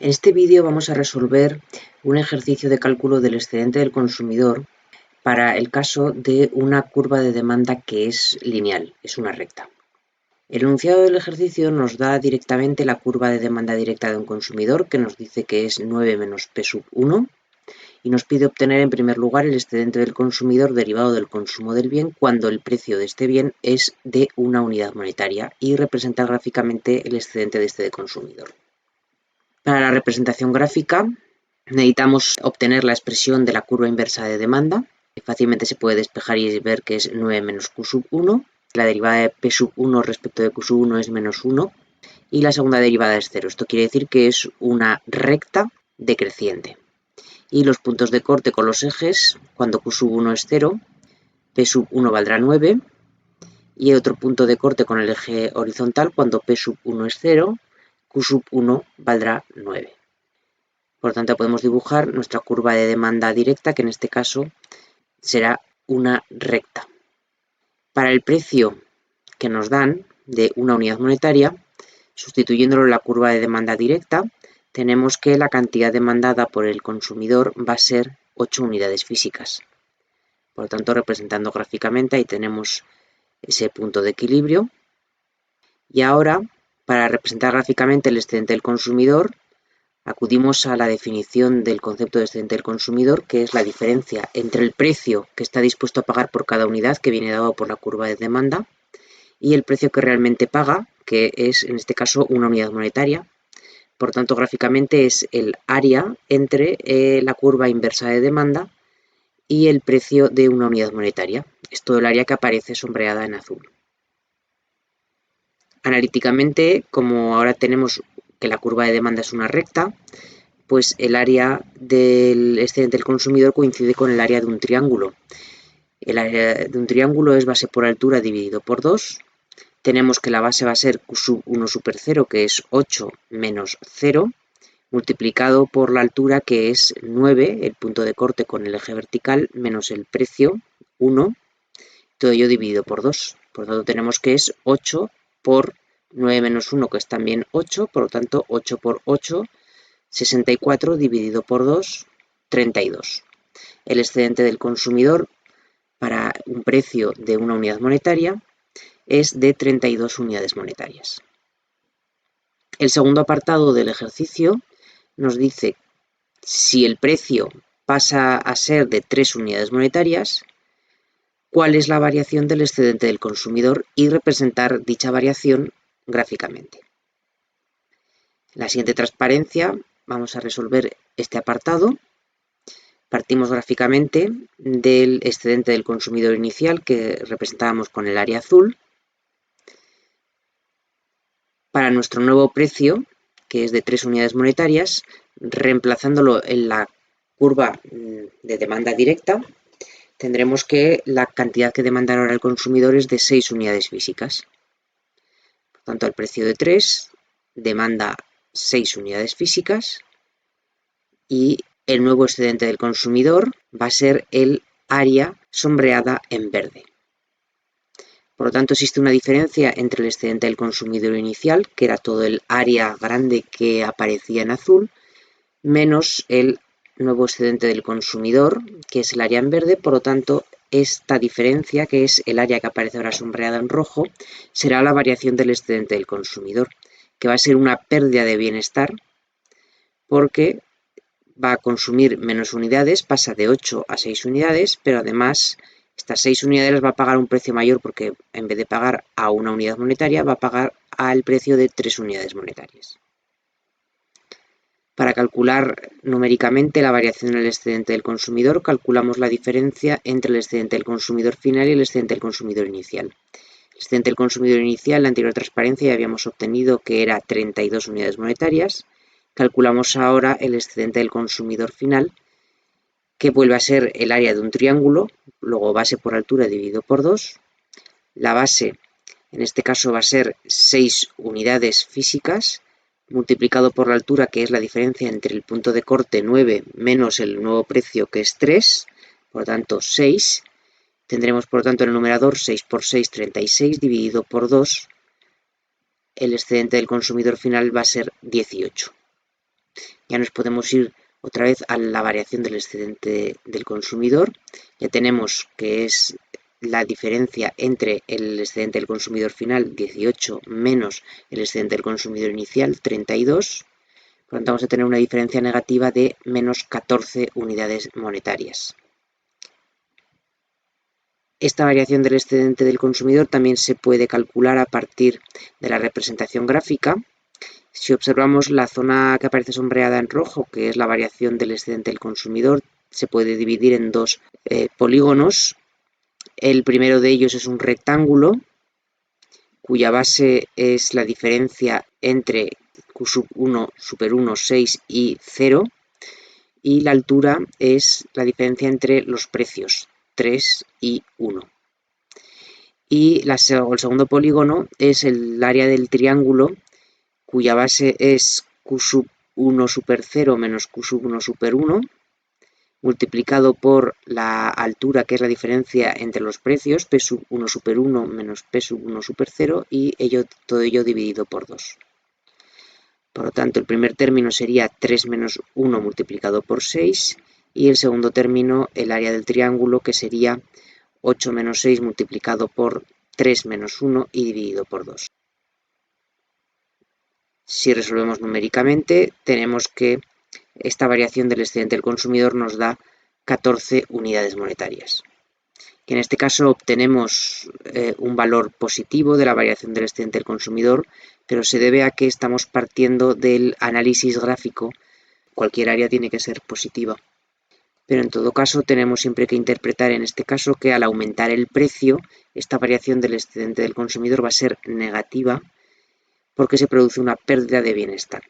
En este vídeo vamos a resolver un ejercicio de cálculo del excedente del consumidor para el caso de una curva de demanda que es lineal, es una recta. El enunciado del ejercicio nos da directamente la curva de demanda directa de un consumidor, que nos dice que es 9 menos P sub 1, y nos pide obtener en primer lugar el excedente del consumidor derivado del consumo del bien cuando el precio de este bien es de una unidad monetaria y representar gráficamente el excedente de este consumidor. Para la representación gráfica necesitamos obtener la expresión de la curva inversa de demanda. Fácilmente se puede despejar y ver que es 9 menos Q sub 1. La derivada de P sub 1 respecto de Q sub 1 es menos 1. Y la segunda derivada es 0. Esto quiere decir que es una recta decreciente. Y los puntos de corte con los ejes, cuando Q sub 1 es 0, P sub 1 valdrá 9. Y otro punto de corte con el eje horizontal, cuando P sub 1 es 0, Q sub 1 valdrá 9. Por lo tanto, podemos dibujar nuestra curva de demanda directa, que en este caso será una recta. Para el precio que nos dan de una unidad monetaria, sustituyéndolo en la curva de demanda directa, tenemos que la cantidad demandada por el consumidor va a ser 8 unidades físicas. Por lo tanto, representando gráficamente, ahí tenemos ese punto de equilibrio. Y ahora, para representar gráficamente el excedente del consumidor, acudimos a la definición del concepto de excedente del consumidor, que es la diferencia entre el precio que está dispuesto a pagar por cada unidad, que viene dado por la curva de demanda, y el precio que realmente paga, que es en este caso una unidad monetaria. Por tanto, gráficamente es el área entre la curva inversa de demanda y el precio de una unidad monetaria. Es todo el área que aparece sombreada en azul. Analíticamente, como ahora tenemos que la curva de demanda es una recta, pues el área del excedente del consumidor coincide con el área de un triángulo. El área de un triángulo es base por altura dividido por 2. Tenemos que la base va a ser Q sub 1 super 0, que es 8 menos 0, multiplicado por la altura, que es 9, el punto de corte con el eje vertical, menos el precio, 1, todo ello dividido por 2. Por lo tanto, tenemos que es 8 por 9 menos 1, que es también 8, por lo tanto, 8 por 8, 64 dividido por 2, 32. El excedente del consumidor para un precio de una unidad monetaria es de 32 unidades monetarias. El segundo apartado del ejercicio nos dice si el precio pasa a ser de 3 unidades monetarias, cuál es la variación del excedente del consumidor y representar dicha variación gráficamente. En la siguiente transparencia vamos a resolver este apartado. Partimos gráficamente del excedente del consumidor inicial que representábamos con el área azul. Para nuestro nuevo precio, que es de 3 unidades monetarias, reemplazándolo en la curva de demanda directa, tendremos que la cantidad que demandará ahora el consumidor es de 6 unidades físicas. Por tanto, el precio de 3 demanda 6 unidades físicas y el nuevo excedente del consumidor va a ser el área sombreada en verde. Por lo tanto, existe una diferencia entre el excedente del consumidor inicial, que era todo el área grande que aparecía en azul, menos el nuevo excedente del consumidor, que es el área en verde. Por lo tanto, esta diferencia, que es el área que aparece ahora sombreada en rojo, será la variación del excedente del consumidor, que va a ser una pérdida de bienestar, porque va a consumir menos unidades, pasa de 8 a 6 unidades, pero además estas 6 unidades las va a pagar a un precio mayor porque en vez de pagar a una unidad monetaria va a pagar al precio de 3 unidades monetarias. Para calcular numéricamente la variación en el excedente del consumidor, calculamos la diferencia entre el excedente del consumidor final y el excedente del consumidor inicial. El excedente del consumidor inicial, en la anterior transparencia, ya habíamos obtenido que era 32 unidades monetarias. Calculamos ahora el excedente del consumidor final, que vuelve a ser el área de un triángulo, luego base por altura dividido por 2. La base, en este caso, va a ser 6 unidades físicas, multiplicado por la altura, que es la diferencia entre el punto de corte 9 menos el nuevo precio, que es 3, por lo tanto 6. Tendremos, por lo tanto, en el numerador 6 por 6, 36, dividido por 2. El excedente del consumidor final va a ser 18. Ya nos podemos ir otra vez a la variación del excedente del consumidor. Ya tenemos que es la diferencia entre el excedente del consumidor final, 18, menos el excedente del consumidor inicial, 32. Por lo tanto, vamos a tener una diferencia negativa de menos 14 unidades monetarias. Esta variación del excedente del consumidor también se puede calcular a partir de la representación gráfica. Si observamos la zona que aparece sombreada en rojo, que es la variación del excedente del consumidor, se puede dividir en dos polígonos. El primero de ellos es un rectángulo, cuya base es la diferencia entre Q sub 1, super 1, 6 y 0, y la altura es la diferencia entre los precios, 3 y 1. Y el segundo polígono es el área del triángulo, cuya base es Q sub 1 super 0 menos Q sub 1 super 1, multiplicado por la altura, que es la diferencia entre los precios, P sub 1 super 1 menos P sub 1 super 0, y todo ello dividido por 2. Por lo tanto, el primer término sería 3 menos 1 multiplicado por 6, y el segundo término, el área del triángulo, que sería 8 menos 6 multiplicado por 3 menos 1 y dividido por 2. Si resolvemos numéricamente, tenemos que esta variación del excedente del consumidor nos da 14 unidades monetarias. Que en este caso obtenemos un valor positivo de la variación del excedente del consumidor, pero se debe a que estamos partiendo del análisis gráfico. Cualquier área tiene que ser positiva. Pero en todo caso tenemos siempre que interpretar en este caso que al aumentar el precio, esta variación del excedente del consumidor va a ser negativa porque se produce una pérdida de bienestar.